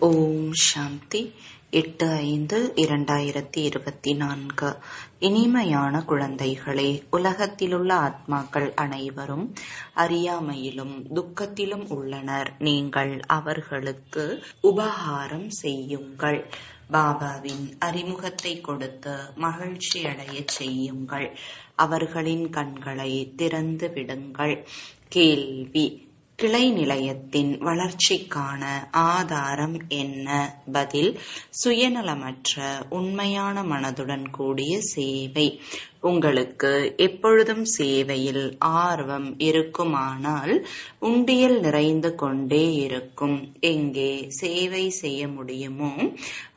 ஓம் சாந்தி. 8/5/2024. இனிமையான குழந்தைகளே, உலகத்திலுள்ள ஆத்மாக்கள் அனைவரும் அறியாமையிலும் துக்கத்திலும் உள்ளனர். நீங்கள் அவர்களுக்கு உபகாரம் செய்யுங்கள். பாபாவின் அறிமுகத்தை கொடுத்து மகிழ்ச்சி அடைய செய்யுங்கள். அவர்களின் கண்களை திறந்து விடுங்கள். கேள்வி: கிளை நிலையத்தின் வளர்ச்சிக்கான ஆதாரம் என்ன? பதில்: சுயநலமற்ற உண்மையான மனதுடன் கூடிய சேவை. உங்களுக்கு எப்பொழுதும் சேவையில் ஆர்வம் இருக்குமானால் உண்டியல் நிறைந்து கொண்டே இருக்கும். எங்கே சேவை செய்ய முடியுமோ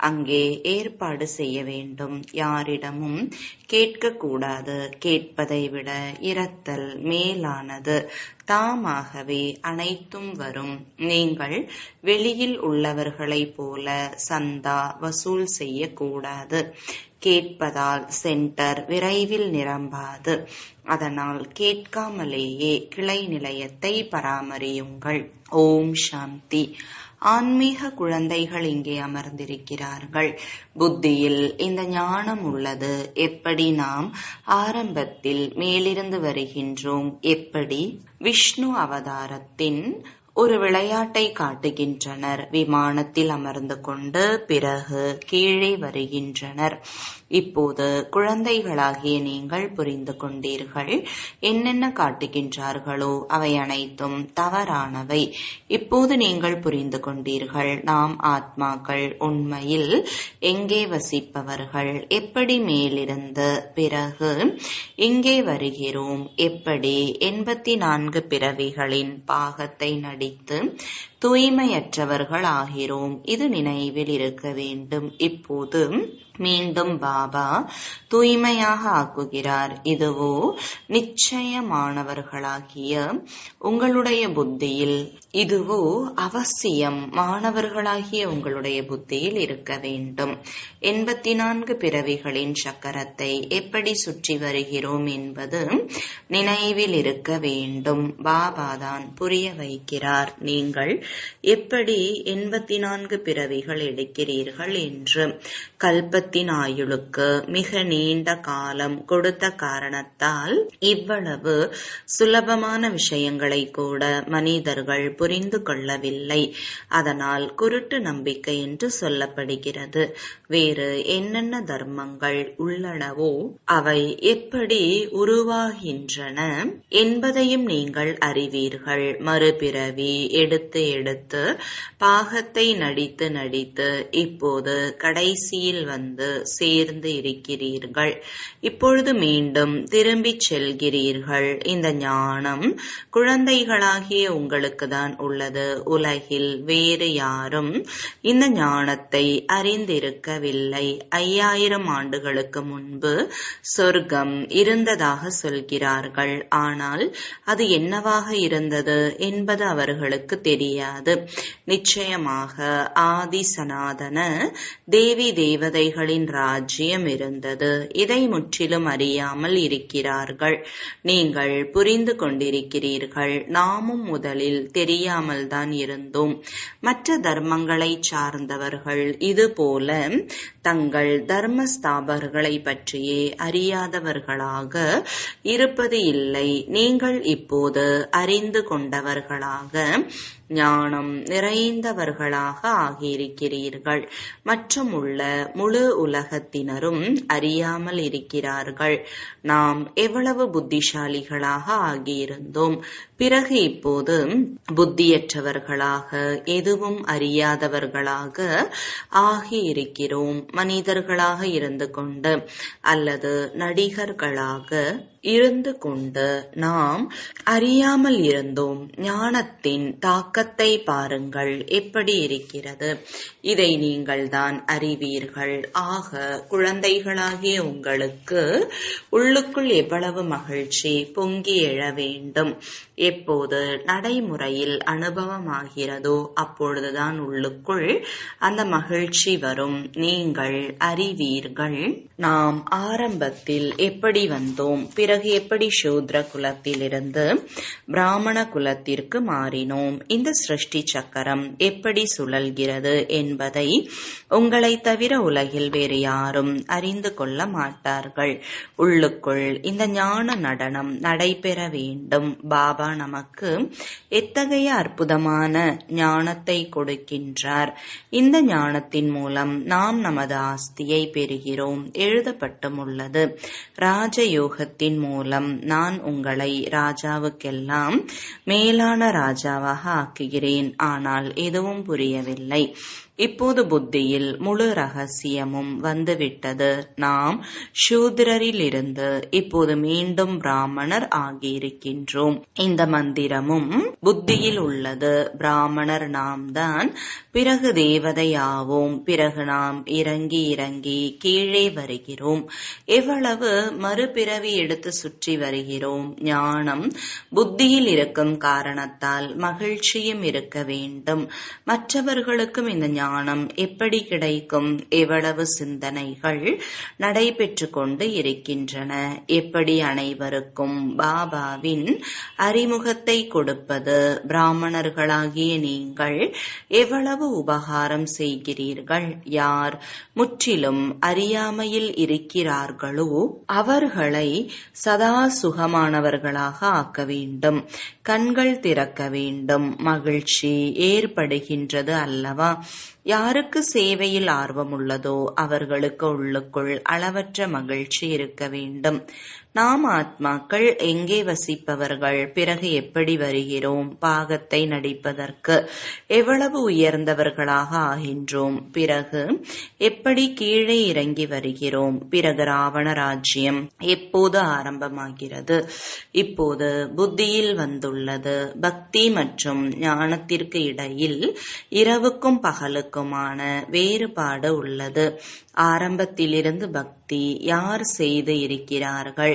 அங்கே ஏற்பாடு செய்ய வேண்டும். யாரிடமும் கேட்கக்கூடாது. கேட்பதை விட இரத்தல் மேலானது. தாமாகவே அனைத்தும் வரும். நீங்கள் வெளியில் உள்ளவர்களைப் போல சந்தா வசூல் செய்யக்கூடாது. கேட்பதால் சென்டர் விரைவில் நிரம்பாது. அதனால் கேட்காமலேயே கிளை நிலையத்தை பராமரியுங்கள். ஓம் சாந்தி. ஆன்மீக குழந்தைகள் இங்கே அமர்ந்திருக்கிறார்கள். புத்தியில் இந்த ஞானம் உள்ளது. எப்படி நாம் ஆரம்பத்தில் மேலிருந்து வருகின்றோம், எப்படி விஷ்ணு அவதாரத்தின் ஒரு விளையாட்டை காட்டுகின்றனர். விமானத்தில் அமர்ந்து கொண்டு பிறகு கீழே வருகின்றனர். இப்போது குழந்தைகளாகிய நீங்கள் புரிந்து கொண்டீர்கள். என்னென்ன காட்டுகின்றார்களோ அவை அனைத்தும் தவறானவை. இப்போது நீங்கள் புரிந்து கொண்டீர்கள். நாம் ஆத்மாக்கள் உண்மையில் எங்கே வசிப்பவர்கள், எப்படி மேலிருந்து பிறகு இங்கே வருகிறோம், எப்படி 84 பிறவிகளின் பாகத்தை நடித்து தூய்மையற்றவர்கள் ஆகிறோம். இது நினைவில் இருக்க வேண்டும். இப்போது மீண்டும் பாபா தூய்மையாக ஆக்குகிறார். இதுவோ நிச்சயமானவர்களாகிய உங்களுடைய புத்தியில், இதுவோ அவசியம் மாணவர்களாகிய உங்களுடைய புத்தியில் இருக்க வேண்டும். 84 பிறவிகளின் சக்கரத்தை எப்படி சுற்றி வருகிறோம் என்பது நினைவில் இருக்க வேண்டும். பாபாதான் புரிய வைக்கிறார். நீங்கள் எப்படி 84 பிறவிகள் எடுக்கிறீர்கள் என்று. கல்பத்தின் ஆயுளுக்கு மிக நீண்ட காலம் கொடுத்த காரணத்தால் இவ்வளவு சுலபமான விஷயங்களை கூட மனிதர்கள் புரிந்து கொள்ளவில்லை. அதனால் குருட்டு நம்பிக்கை என்று சொல்லப்படுகிறது. வேறு என்னென்ன தர்மங்கள் உள்ளனவோ அவை எப்படி உருவாகின்றன என்பதையும் நீங்கள் அறிவீர்கள். மறுபிறவி எடுத்து எடுத்து பாகத்தை நடித்து நடித்து இப்போது கடைசியில் வந்து சேர்ந்து இருக்கிறீர்கள். இப்பொழுது மீண்டும் திரும்பிச் செல்கிறீர்கள். இந்த ஞானம் குழந்தைகளாகிய உங்களுக்கு தான் உள்ளது. உலகில் வேறு யாரும் இந்த ஞானத்தை அறிந்திருக்கவில்லை. 5000 ஆண்டுகளுக்கு முன்பு சொர்க்கம் இருந்ததாக சொல்கிறார்கள். ஆனால் அது என்னவாக இருந்தது என்பது அவர்களுக்கு தெரியாது. நிச்சயமாக ஆதி சனாதன தேவி தேவதைகளின் ராஜ்யம் இருந்தது. இதை முற்றிலும் அறியாமல் இருக்கிறார்கள். நீங்கள் புரிந்து கொண்டிருக்கிறீர்கள். நாமும் முதலில் தெரியாமல் தான் இருந்தோம். மற்ற தர்மங்களை சார்ந்தவர்கள் இதுபோல தங்கள் தர்ம ஸ்தாபர்களை பற்றியே அறியாதவர்களாக இருப்பது இல்லை. நீங்கள் இப்போது அறிந்து கொண்டவர்களாக ஞானம் நிறைந்தவர்களாக ஆகியிருக்கிறீர்கள். மற்றும் உள்ள முழு உலகத்தினரும் அறியாமல் இருக்கிறார்கள். நாம் எவ்வளவு புத்திசாலிகளாக ஆகியிருந்தோம். பிறகு இப்போது புத்தியற்றவர்களாக எதுவும் அறியாதவர்களாக ஆகியிருக்கிறோம். மனிதர்களாக இருந்து கொண்டு அல்லது நடிகர்களாக இருந்து கொண்டு நாம் அறியாமல் இருந்தோம். ஞானத்தின் தாக்கத்தை பாருங்கள் எப்படி இருக்கிறது. இதை நீங்கள் தான் அறிவீர்கள். ஆக குழந்தைகளாகிய உங்களுக்கு உள்ளுக்குள் எவ்வளவு மகிழ்ச்சி பொங்கி எழ வேண்டும். எப்போது நடைமுறையில் அனுபவமாகிறதோ அப்பொழுதுதான் உள்ளுக்குள் அந்த மகிழ்ச்சி வரும். நீங்கள் அறிவீர்கள். நாம் ஆரம்பத்தில் எப்படி வந்தோம், பிறகு எப்படி சூத்ர குலத்திலிருந்து பிராமண குலத்திற்கு மாறினோம், இந்த சிருஷ்டி சக்கரம் எப்படி சுழல்கிறது என்பதை உங்களை தவிர உலகில் வேறு யாரும் அறிந்து கொள்ள மாட்டார்கள். உள்ளுக்குள் இந்த ஞான நடனம் நடைபெற வேண்டும். பாபா நமக்கு எத்தகைய அற்புதமான ஞானத்தை கொடுக்கின்றார். இந்த ஞானத்தின் மூலம் நாம் நமது ஆஸ்தியை பெறுகிறோம். எழுதப்பட்டும் உள்ளது, ராஜயோகத்தின் மூலம் நான் உங்களை ராஜாவுக்கெல்லாம் மேலான ராஜாவாக ஆக்குகிறேன். ஆனால் எதுவும் புரியவில்லை. இப்போது புத்தியில் முழு ரகசியமும் வந்துவிட்டது. நாம் சூத்ரரில் இருந்து இப்போது மீண்டும் பிராமணர் ஆகியிருக்கின்றோம். இந்த மந்திரமும் புத்தியில் உள்ளது. பிராமணர் நாம் தான், பிறகு தேவதை ஆவோம். பிறகு நாம் இறங்கி இறங்கி கீழே வருகிறோம். எவ்வளவு மறுபிறவி எடுத்து சுற்றி வருகிறோம். ஞானம் புத்தியில் இருக்கும் காரணத்தால் மகிழ்ச்சியும் இருக்க வேண்டும். மற்றவர்களுக்கும் இந்த ஞானம் எப்படி கிடைக்கும்? எவ்வளவு சிந்தனைகள் நடைபெற்று கொண்டு இருக்கின்றன. எப்படி அனைவருக்கும் பாபாவின் அறிமுகத்தை கொடுப்பது? பிராமணர்களாகிய நீங்கள் எவ்வளவு உபகாரம் செய்கிறீர்கள். யார் முற்றிலும் அறியாமையில் இருக்கிறார்களோ அவர்களை சதா சுகமானவர்களாக ஆக்க வேண்டும். கண்கள் திறக்க வேண்டும். மகிழ்ச்சி ஏற்படுகின்றது அல்லவா? யாருக்கு சேவையில் ஆர்வம் உள்ளதோ அவர்களுக்கு உள்ளுக்குள் அளவற்ற மகிழ்ச்சி இருக்க வேண்டும். நாம் ஆத்மாக்கள் எங்கே வசிப்பவர்கள்? பிறகு எப்படி வருகிறோம்? பாகத்தை நடிப்பதற்கு எவ்வளவு உயர்ந்தவர்களாக ஆகின்றோம். பிறகு எப்படி கீழே இறங்கி வருகிறோம். பிறகு ராவண ராஜ்யம் எப்போது ஆரம்பமாகிறது? இப்போது புத்தியில் வந்துள்ளது. பக்தி மற்றும் ஞானத்திற்கு இடையில் இரவுக்கும் பகலுக்குமான வேறுபாடு உள்ளது. ஆரம்பத்திலிருந்து பக்தி யார் செய்து இருக்கிறார்கள்?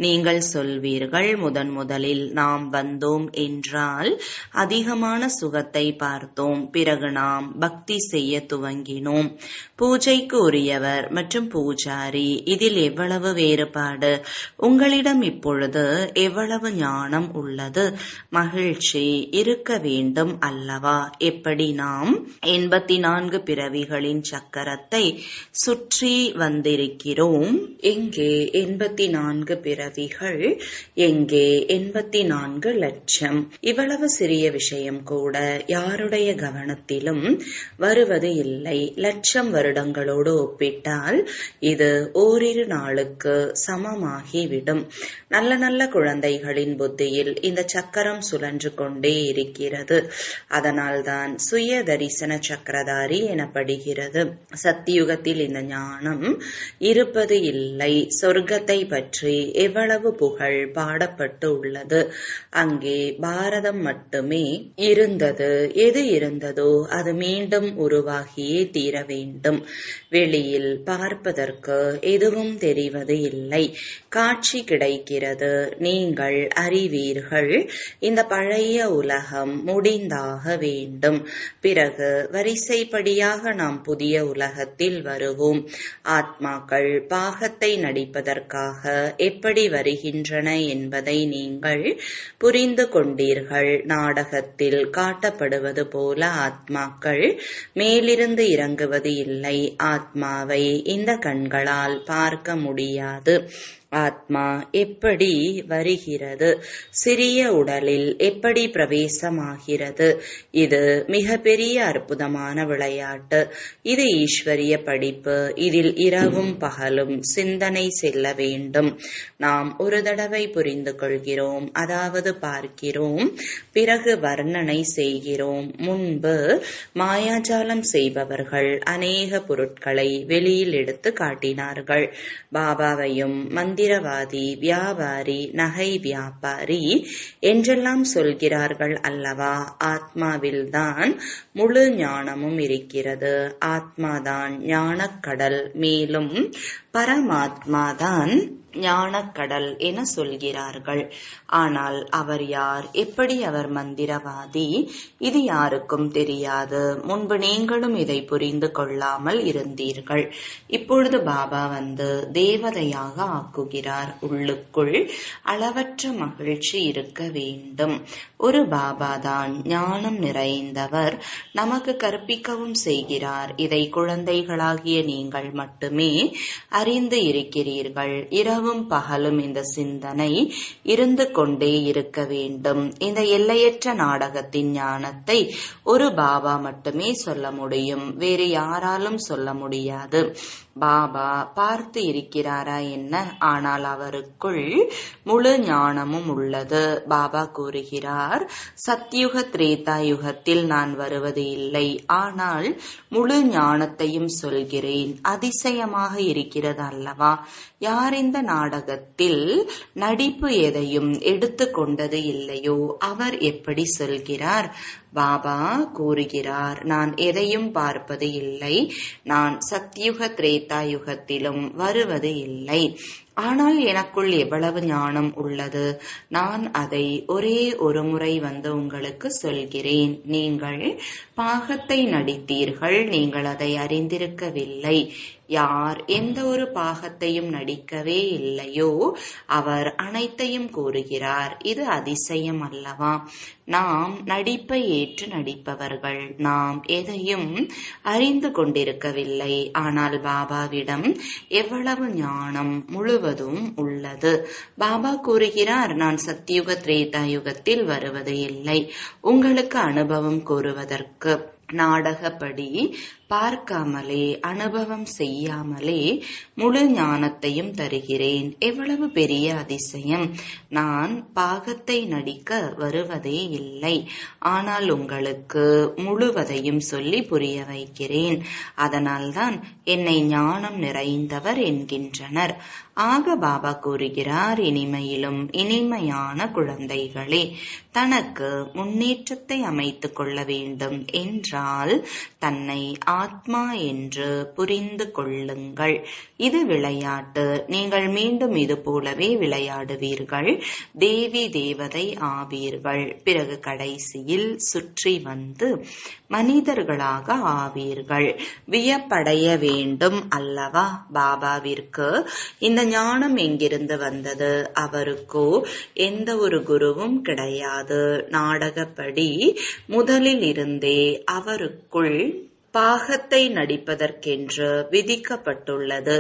நீங்கள் சொல்வீர்கள், முதலில் நாம் வந்தோம் என்றால் அதிகமான சுகத்தை பார்த்தோம். பிறகு நாம் பக்தி செய்ய துவங்கினோம். பூஜைக்கு உரியவர் மற்றும் பூஜாரி, இதில் எவ்வளவு வேறுபாடு? உங்களிடம் இப்பொழுது எவ்வளவு ஞானம் உள்ளது? மகிழ்ச்சி இருக்க வேண்டும் அல்லவா? எப்படி நாம் 84 பிறவிகளின் சக்கரத்தை சுற்றி வந்திருக்கிறோம். எங்கே 84 பிறவிகள்? எங்கே 84 லட்சம்? இவ்வளவு சிறிய விஷயம் கூட யாருடைய கவனத்திலும் வருவது இல்லை. லட்சம் வருடங்களோடு ஒப்பிட்டால் இது ஓரிரு நாளுக்கு சமமாகிவிடும். நல்ல நல்ல குழந்தைகளின் புத்தியில் இந்த சக்கரம் சுழன்று கொண்டே இருக்கிறது. அதனால்தான் சுய தரிசன சக்கரதாரி எனப்படுகிறது. சத்தியுகத்தில் இந்த ஞானம் இருப்பது இல்லை. சொர்க்கத்தை பற்றி எவ்வளவு புகழ் பாடப்பட்டு உள்ளது. அங்கே பாரதம் மட்டுமே இருந்தது. எது இருந்ததோ அது மீண்டும் உருவாகியே தீர வேண்டும். வெளியில் பார்ப்பதற்கு எதுவும் தெரிவது இல்லை. காட்சி கிடைக்கிறது. நீங்கள் அறிவீர்கள், இந்த பழைய உலகம் முடிந்தாக வேண்டும். பிறகு வரிசைப்படியாக நாம் புதிய உலகத்தில் வருவோம். ஆத்மாக்கள் பாகத்தை நடிப்பதற்காக எப்படி வருகின்றன என்பதை நீங்கள் புரிந்து கொண்டீர்கள். நாடகத்தில் காட்டப்படுவது போல ஆத்மாக்கள் மேலிருந்து இறங்குவது இல்லை. ஆத்மாவை இந்த கண்களால் பார்க்க முடியாது. ஆத்மா எப்படி வருகிறது? சிறிய உடலில் எப்படி பிரவேசமாகிறது? இது மிகப்பெரிய அற்புதமான விளையாட்டு. இது ஈஸ்வரிய படிப்பு. இதில் இரவும் பகலும் சிந்தனை செல்ல வேண்டும். நாம் ஒரு தடவை புரிந்து கொள்கிறோம், அதாவது பார்க்கிறோம், பிறகு வர்ணனை செய்கிறோம். முன்பு மாயாஜாலம் செய்பவர்கள் அநேக பொருட்களை வெளியில் எடுத்து காட்டினார்கள். பாபாவையும் மந்திரவாதி, வியாபாரி, நகை வியாபாரி என்றெல்லாம் சொல்கிறார்கள் அல்லவா? ஆத்மாவில்தான் முழு ஞானமும் இருக்கிறது. ஆத்மாதான் ஞானக்கடல். மேலும் பரமாத்மாதான் ஞானக்கடல் என சொல்கிறார்கள். ஆனால் அவர் யார்? எப்படி அவர் மந்திரவாதி? இது யாருக்கும் தெரியாது. முன்பு நீங்களும் இதை புரிந்து கொள்ளாமல் இருந்தீர்கள். இப்பொழுது பாபா வந்து தேவதையாக ஆக்குகிறார். உள்ளுக்குள் அளவற்ற மகிழ்ச்சி இருக்க வேண்டும். ஒரு பாபாதான் ஞானம் நிறைந்தவர், நமக்கு கற்பிக்கவும் செய்கிறார். இதை குழந்தைகளாகிய நீங்கள் மட்டுமே அறிந்து இருக்கிறீர்கள். இரவும் பகலும் இந்த சிந்தனை இருந்து கொண்டே இருக்க வேண்டும். இந்த எல்லையற்ற நாடகத்தின் ஞானத்தை ஒரு பாபா மட்டுமே சொல்ல முடியும், வேறு யாராலும் சொல்ல முடியாது. பாபா பார்த்து இருக்கிறாரா என்ன? ஆனால் அவருக்குள் முழு ஞானமும் உள்ளது. பாபா கூறுகிறார், சத்யுக திரேதா யுகத்தில் நான் வருவது இல்லை, ஆனால் முழு ஞானத்தையும் சொல்கிறேன். அதிசயமாக இருக்கிறது அல்லவா? யார் இந்த நாடகத்தில் நடிப்பு எதையும் எடுத்து கொண்டது இல்லையோ அவர் எப்படி சொல்கிறார்? பாபா கூறுகிறார், நான் எதையும் பார்ப்பது இல்லை, நான் சத்யுக திரேதா யுகத்திலும் வருவது இல்லை. ஆனால் எனக்குள் எவ்வளவு ஞானம் உள்ளது, நான் அதை ஒரே ஒரு முறை வந்து உங்களுக்கு சொல்கிறேன். நீங்கள் பாகத்தை நடித்தீர்கள், நீங்கள் அதை அறிந்திருக்கவில்லை. யார் எந்த ஒரு பாகத்தையும் நடிக்கவே இல்லையோ அவர் அனைத்தையும் கூறுகிறார். இது அதிசயம் அல்லவா? நாம் நடிப்பை ஏற்று நடிப்பவர்கள். நாம் எதையும் அறிந்து கொண்டிருக்கவில்லை. ஆனால் பாபாவிடம் எவ்வளவு ஞானம் முழுவதும் உள்ளது. பாபா கூறுகிறார், நான் சத்யுக திரேதா யுகத்தில் வருவது இல்லை. உங்களுக்கு அனுபவம் கூறுவதற்கு நாடகப்படி பார்க்காமலே அனுபவம் செய்யாமலே முழு ஞானத்தையும் தருகிறேன். எவ்வளவு பெரிய அதிசயம்! நான் பாகத்தை நடிக்க வருவதே இல்லை, ஆனால் உங்களுக்கு முழுவதையும் சொல்லி புரிய வைக்கிறேன். அதனால்தான் என்னை ஞானம் நிறைந்தவர் என்கின்றனர். ஆக பாபா கூறுகிறார், இனிமையிலும் இனிமையான குழந்தைகளே, தனக்கு முன்னேற்றத்தை அமைத்துக் கொள்ள வேண்டும் என்றால் தன்னை ஆத்மா என்று புரிந்து கொள்ளுங்கள். இது விளையாட்டு. நீங்கள் மீண்டும் இது போலவே விளையாடுவீர்கள். தேவி தேவதை ஆவீர்கள். பிறகு கடைசியில் சுற்றி வந்து மனிதர்களாக ஆவீர்கள். வியப்படைய வேண்டும் அல்லவா? பாபாவிற்கு இந்த ஞானம் எங்கிருந்து வந்தது? அவருக்கோ எந்த ஒரு குருவும் கிடையாது. நாடகப்படி முதலில் இருந்தே அவருக்குள் பாகத்தை நடிப்பதற்கென்று விதிக்கப்பட்டுள்ளது.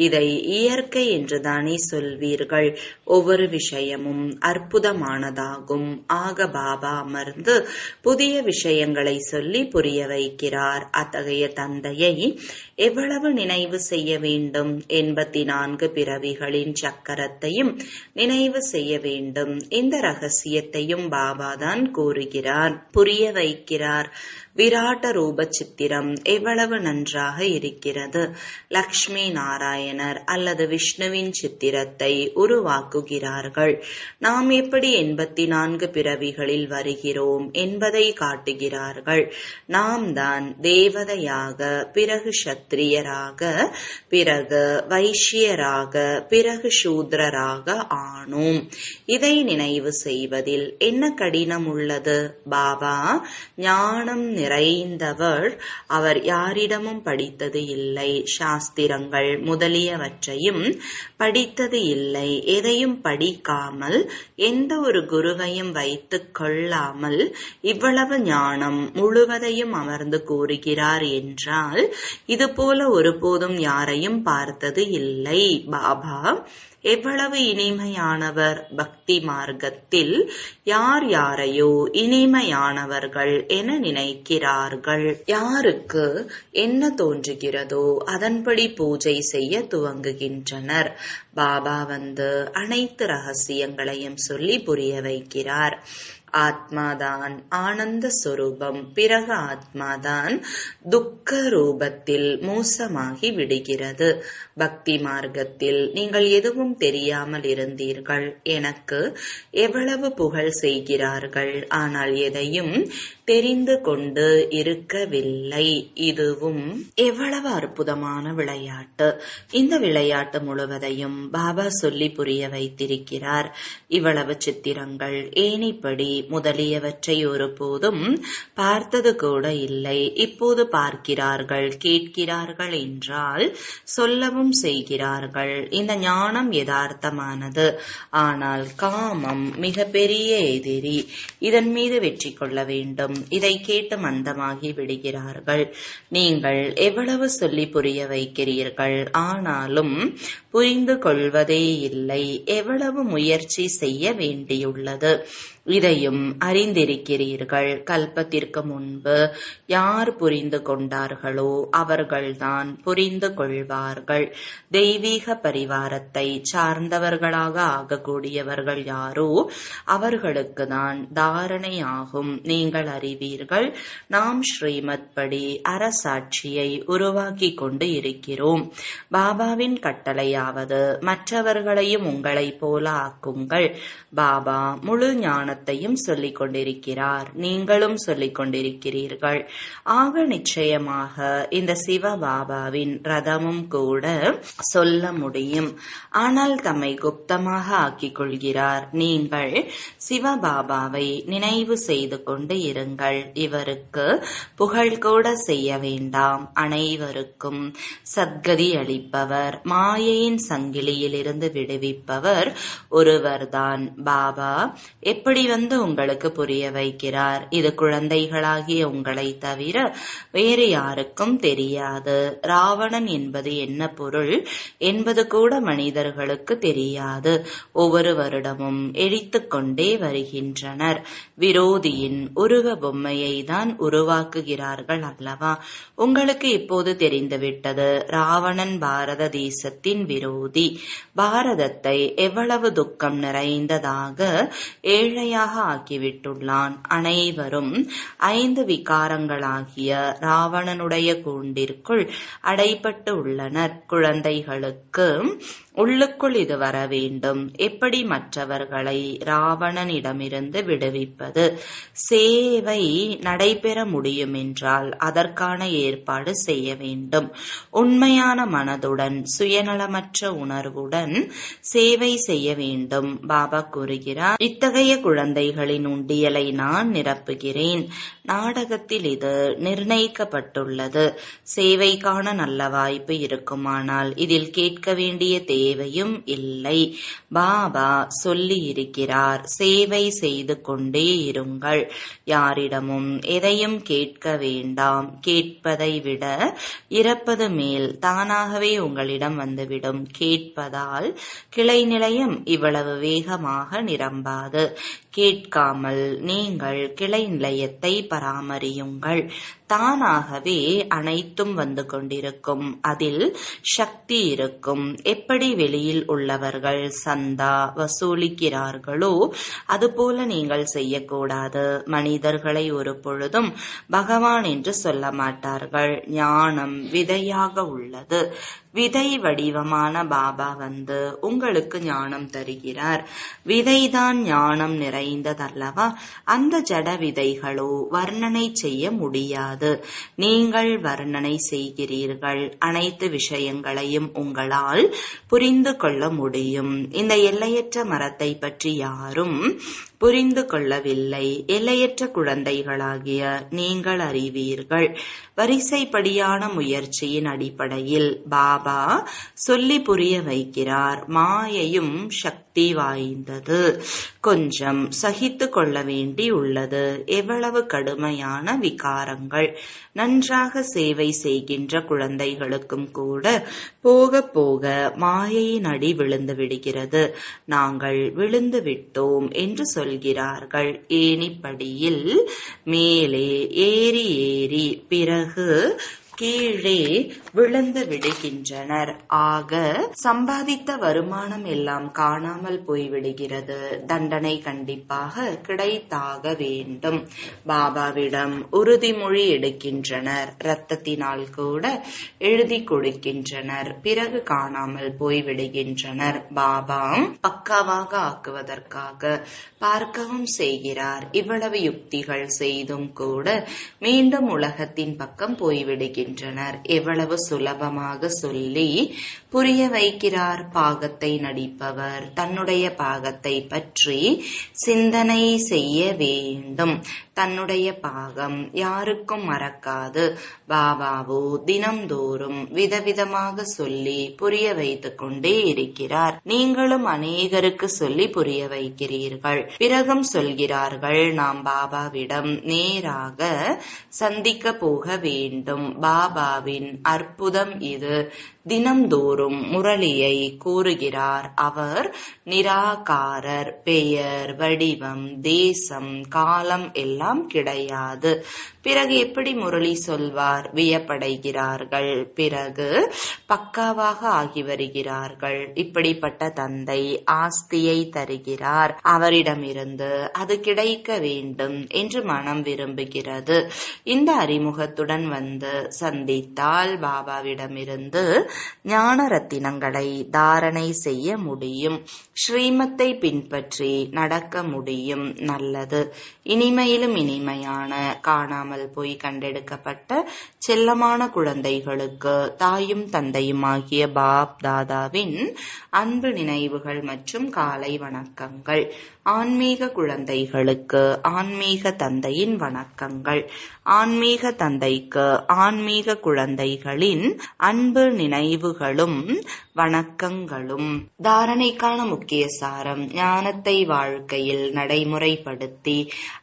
இதை இயற்கை என்றுதானே சொல்வீர்கள். ஒவ்வொரு விஷயமும் அற்புதமானதாகும். ஆக பாபா அமர்ந்து புதிய விஷயங்களை சொல்லி புரிய வைக்கிறார். அத்தகைய தந்தையை எவ்வளவு நினைவு செய்ய வேண்டும்? 84 பிறவிகளின் சக்கரத்தையும் நினைவு செய்ய வேண்டும். இந்த ரகசியத்தையும் பாபாதான் கூறுகிறார், புரிய வைக்கிறார். விராட்ட ரூப சித்திரம் எவ்வளவு நன்றாக இருக்கிறது. லக்ஷ்மி நாராயணர் அல்லது விஷ்ணுவின் சித்திரத்தை உருவாக்குகிறார்கள். நாம் எப்படி 84 பிறவிகளில் வருகிறோம் என்பதை காட்டுகிறார்கள். நாம் தான் தேவதையாக, பிறகு சத்திரியராக, பிறகு வைஷ்யராக, பிறகு சூத்ரராக ஆனோம். இதை நினைவு செய்வதில் என்ன கடினம் உள்ளது? பாபா ஞானம் நிறைந்தவர். அவர் யாரிடமும் படித்தது இல்லை. சாஸ்திரங்கள் முதலியவற்றையும் படித்தது இல்லை. எதையும் படிக்காமல், எந்த ஒரு குருவையும் வைத்துக் கொள்ளாமல் இவ்வளவு ஞானம் முழுவதையும் அமர்ந்து கூறுகிறார் என்றால் இதுபோல ஒருபோதும் யாரையும் பார்த்தது இல்லை. பாபா எவ்வளவு இனிமையானவர்! பக்தி மார்க்கத்தில் யார் யாரையோ இனிமையானவர்கள் என நினைக்கிறார்கள். யாருக்கு என்ன தோன்றுகிறதோ அதன்படி பூஜை செய்ய துவங்குகின்றனர். பாபா வந்து அனைத்து ரகசியங்களையும் சொல்லி புரிய வைக்கிறார். ஆத்மாதான் ஆனந்த சொரூபம். பிறகு ஆத்மாதான் துக்க ரூபத்தில் மோசமாகி விடுகிறது. பக்தி மார்க்கத்தில் நீங்கள் எதுவும் தெரியாமல் இருந்தீர்கள். எனக்கு எவ்வளவு புகழ் செய்கிறார்கள், ஆனால் எதையும் தெரிந்து கொண்டு இருக்கவில்லை. இதுவும் எவ்வளவு அற்புதமான விளையாட்டு! இந்த விளையாட்டு முழுவதையும் பாபா சொல்லி புரிய வைத்திருக்கிறார். இவ்வளவு சித்திரங்கள், ஏணிப்படி முதலியவற்றை ஒருபோதும் பார்த்தது கூட இல்லை. இப்போது பார்க்கிறார்கள், கேட்கிறார்கள் என்றால் சொல்லவும் செய்கிறார்கள். இந்த ஞானம் யதார்த்தமானது. ஆனால் காமம் மிக பெரிய எதிரி. இதன் மீது வெற்றி கொள்ள வேண்டும். இதை கேட்டு மந்தமாகி விடுகிறார்கள். நீங்கள் எவ்வளவு சொல்லி புரிய வைக்கிறீர்கள், ஆனாலும் புரிந்து கொள்வதே இல்லை. எவ்வளவு முயற்சி செய்ய வேண்டியுள்ளது. இதையும் அறிந்திருக்கிறீர்கள். கல்பத்திற்கு முன்பு யார் புரிந்து கொண்டார்களோ அவர்கள்தான் புரிந்து கொள்வார்கள். தெய்வீக பரிவாரத்தை சார்ந்தவர்களாக ஆகக்கூடியவர்கள் யாரோ அவர்களுக்கு தான் தாரணை ஆகும். நீங்கள் அறிவீர்கள், நாம் ஸ்ரீமத் படி அரசாட்சியை உருவாக்கி கொண்டு இருக்கிறோம். பாபாவின் கட்டளையாவது மற்றவர்களையும் உங்களைப் போல ஆக்குங்கள். பாபா முழு ஞானத்தையும் சொல்லிக் கொண்டிருக்கிறார். நீங்களும் சொல்லிக் கொண்டிருக்கிறீர்கள். ஆக நிச்சயமாக இந்த சிவபாபாவின் ரதமும் கூட சொல்ல முடியும். ஆனால் தம்மை குப்தமாக ஆக்கிக் கொள்கிறார். நீங்கள் சிவபாபாவை நினைவு செய்து கொண்டு இருங்கள். இவருக்கு புகழ் கூட செய்ய வேண்டாம். அனைவருக்கும் சத்கதி அளிப்பவர், மாயையின் சங்கிலியிலிருந்து விடுவிப்பவர் ஒருவர்தான். பாபா எப்படி வந்து உங்களுக்கு புரிய வைக்கிறார்? இது குழந்தைகளாகிய உங்களை தவிர வேறு யாருக்கும் தெரியாது. ராவணன் என்பது என்ன பொருள் என்பது கூட மனிதர்களுக்கு தெரியாது. ஒவ்வொரு வருடமும் எரித்துக் கொண்டே வருகின்றனர். விரோதியின் உருவ பொம்மையை தான் உருவாக்குகிறார்கள் அல்லவா? உங்களுக்கு இப்போது தெரிந்துவிட்டது, ராவணன் பாரத தேசத்தின் விரோதி. பாரதத்தை எவ்வளவு துக்கம் நிறைந்ததாக ஏழையாக ஆக்கிவிட்டுள்ளான். அனைவரும் 5 விகாரங்களாகிய ராவணனுடைய கூண்டிற்குள் அடைபட்டு உள்ளனர். குழந்தைகளுக்கு உள்ளுக்குள் இது வர வேண்டும். எப்படி மற்றவர்களை ராவணனிடமிருந்து விடுவிப்பது? சேவை நடைபெற முடியும் என்றால் அதற்கான ஏற்பாடு செய்ய வேண்டும். உண்மையான மனதுடன், சுயநலமற்ற உணர்வுடன் சேவை செய்ய வேண்டும். பாபா கூறுகிறார், இத்தகைய குழந்தைகளின் உண்டியலை நான் நிரப்புகிறேன். நாடகத்தில் இது நிர்ணயிக்கப்பட்டுள்ளது. சேவைக்கான நல்ல வாய்ப்பு இருக்குமானால் இதில் கேட்க வேண்டிய தேவையும் இல்லை. பாபா சொல்லி இருக்கிறார், சேவை செய்து கொண்டே இருங்கள். யாரிடமும் எதையும் கேட்க வேண்டாம். கேட்பதை விட இறப்பது மேல். தானாகவே உங்களிடம் வந்துவிடும். கேட்பதால் கிளை நிலையம் இவ்வளவு வேகமாக நிரம்பாது. கேட்காமல் நீங்கள் கிளை நிலையத்தை பராமரியுங்கள். தானாகவே அனைத்தும் வந்து கொண்டிருக்கும். அதில் சக்தி இருக்கும். எப்படி வெளியில் உள்ளவர்கள் சந்தா வசூலிக்கிறார்களோ அதுபோல நீங்கள் செய்யக்கூடாது. மனிதர்களை ஒரு பொழுதும் பகவான் என்று சொல்ல மாட்டார்கள். ஞானம் விதையாக உள்ளது. விதை வடிவமான பாபா வந்து உங்களுக்கு ஞானம் தருகிறார். விதைதான் ஞானம் நிறைந்ததல்லவா? அந்த ஜட விதைகளோ வர்ணனை செய்ய முடியாது. நீங்கள் வர்ணனை செய்கிறீர்கள். அனைத்து விஷயங்களையும் உங்களால் புரிந்து கொள்ள முடியும். இந்த எல்லையற்ற மரத்தை பற்றி யாரும் புரிந்து கொள்ளவில்லை. எல்லையற்ற குழந்தைகளாகிய நீங்கள் அறிவீர்கள். வரிசைப்படியான முயற்சியின் அடிப்படையில் பாபா சொல்லி புரிய வைக்கிறார். மாயையும் சக்தி வாய்ந்தது. கொஞ்சம் சகித்து கொள்ள வேண்டி உள்ளது. எவ்வளவு கடுமையான விகாரங்கள்! நன்றாக சேவை செய்கின்ற குழந்தைகளுக்கும் கூட போக போக மாயையின் அடி விழுந்து விடுகிறது. நாங்கள் விழுந்து விட்டோம் என்று சொல்கிறார்கள். ஏணிப்படியில் மேலே ஏறி ஏறி பிறகு கீழே விழுந்து விடுகின்றனர். ஆக சம்பாதித்த வருமானம் எல்லாம் காணாமல் போய்விடுகிறது. தண்டனை கண்டிப்பாக கிடைத்தாக வேண்டும். பாபாவிடம் உறுதிமொழி எடுக்கின்றனர். இரத்தத்தினால் கூட எழுதி கொடுக்கின்றனர். பிறகு காணாமல் போய்விடுகின்றனர். பாபா பக்காவாக ஆக்குவதற்காக பார்க்கவும் செய்கிறார். இவ்வளவு யுக்திகள் செய்தும் கூட மீண்டும் உலகத்தின் பக்கம் போய்விடுகின்றனர். எவ்வளவு சுலபமாக சொல்லி புரிய வைக்கிறார். பாகத்தை நடிப்பவர் தன்னுடைய பாகத்தை பற்றி சிந்தனை செய்ய வேண்டும். தன்னுடைய பாகம் யாருக்கும் மறக்காது. பாபாவோ தினம்தோறும் விதவிதமாக சொல்லி புரிய வைத்துக் கொண்டே இருக்கிறார். நீங்களும் அநேகருக்கு சொல்லி புரிய வைக்கிறீர்கள். பிறகும் சொல்கிறார்கள், நாம் பாபாவிடம் நேராக சந்திக்க போக வேண்டும். பாபாவின் அற்புதம் இது. தினம்தோறும் முரளியை கூறுகிறார். அவர் நிராகாரர். பெயர், வடிவம், தேசம், காலம் எல்லாம் கிடையாது. பிறகு எப்படி முரளி சொல்வார்? வியப்படைகிறார்கள். பிறகு பக்காவாக ஆகி வருகிறார்கள். இப்படிப்பட்ட தந்தை ஆஸ்தியை தருகிறார். அவரிடமிருந்து அது கிடைக்க வேண்டும் என்று மனம் விரும்புகிறது. இந்த அறிமுகத்துடன் வந்து சந்தித்தால் பாபாவிடமிருந்து ஞான ரத்தினங்களை தாரணை செய்ய முடியும். ஸ்ரீமத்தை பின்பற்றி நடக்க முடியும். நல்லது. இனிமையிலும் இனிமையான காணாமல் போய் கண்டெடுக்கப்பட்ட செல்லமான குழந்தைகளுக்கு தாயும் தந்தையுமாகிய பாப் தாதாவின் அன்பு நினைவுகள் மற்றும் காலை வணக்கங்கள். ஆன்மீக குழந்தைகளுக்கு ஆன்மீக தந்தையின் வணக்கங்கள். ஆன்மீக தந்தைக்கு ஆன்மீக குழந்தைகளின் அன்பு நினைவுகளும் வணக்கங்களும். தாரணைக்கான முக்கிய சாரம்: ஞானத்தை வாழ்க்கையில் நடைமுறைப்படுத்தி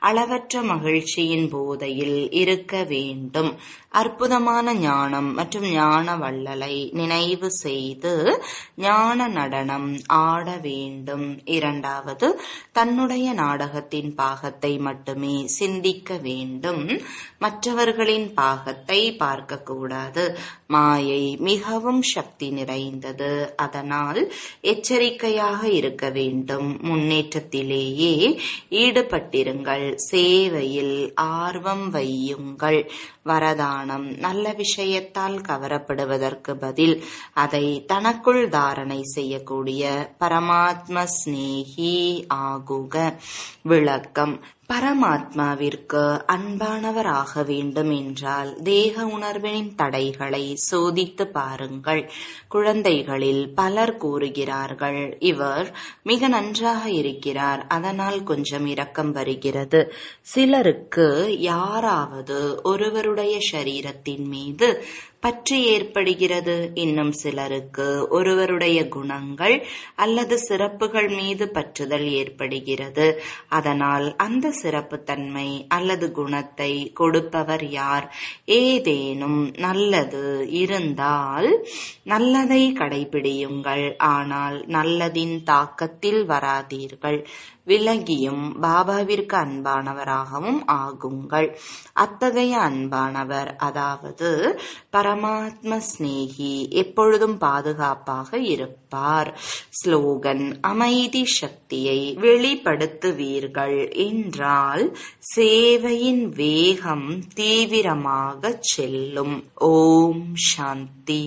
அளவற்ற மகிழ்ச்சியின் போதையில் இருக்க வேண்டும். அற்புதமான ஞானம் மற்றும் ஞான வள்ளலை நினைவு செய்து ஞான நடனம் ஆட வேண்டும். இரண்டாவது, தன்னுடைய நாடகத்தின் பாகத்தை மட்டுமே சிந்திக்க வேண்டும். மற்றவர்களின் பாகத்தை பார்க்கக்கூடாது. மாயை மிகவும் சக்தி நிறைந்தது. அதனால் எச்சரிக்கையாக இருக்க வேண்டும். முன்னேற்றத்திலேயே ஈடுபட்டிருங்கள். சேவையில் ஆர்வம் வையுங்கள். வரதானம்: நல்ல விஷயத்தால் கவரப்படுவதற்கு பதில் அதை தனக்குள் தாரணை செய்யக்கூடிய பரமாத்ம ஸ்நேகி ஆகுக. விளக்கம்: பரமாத்மாவிற்கு அன்பானவர் ஆக வேண்டும் என்றால் தேக உணர்வின் தடைகளை சோதித்து பாருங்கள். குழந்தைகளில் பலர் கூறுகிறார்கள், இவர் மிக நன்றாக இருக்கிறார், அதனால் கொஞ்சம் இரக்கம் வருகிறது. சிலருக்கு யாராவது ஒருவருடைய சரீரத்தின் மீது பற்று ஏற்படுகிறது. இன்னும் சிலருக்கு ஒருவருடைய குணங்கள் அல்லது சிறப்புகள் மீது பற்றுதல் ஏற்படுகிறது. அதனால் அந்த சிறப்புத்தன்மை அல்லது குணத்தை கொடுப்பவர் யார்? ஏதேனும் நல்லது இருந்தால் நல்லதை கடைபிடியுங்கள். ஆனால் நல்லதின் தாக்கத்தில் வராதீர்கள். விலகியும் பாபாவிற்கு அன்பானவராகவும் ஆகுங்கள். அத்தகைய அன்பானவர், அதாவது பரமாத்ம ஸ்நேகி, எப்பொழுதும் பாதுகாப்பாக இருப்பார். ஸ்லோகன்: அமைதி சக்தியை வெளிப்படுத்துவீர்கள் என்றால் சேவையின் வேகம் தீவிரமாக செல்லும். ஓம் சாந்தி.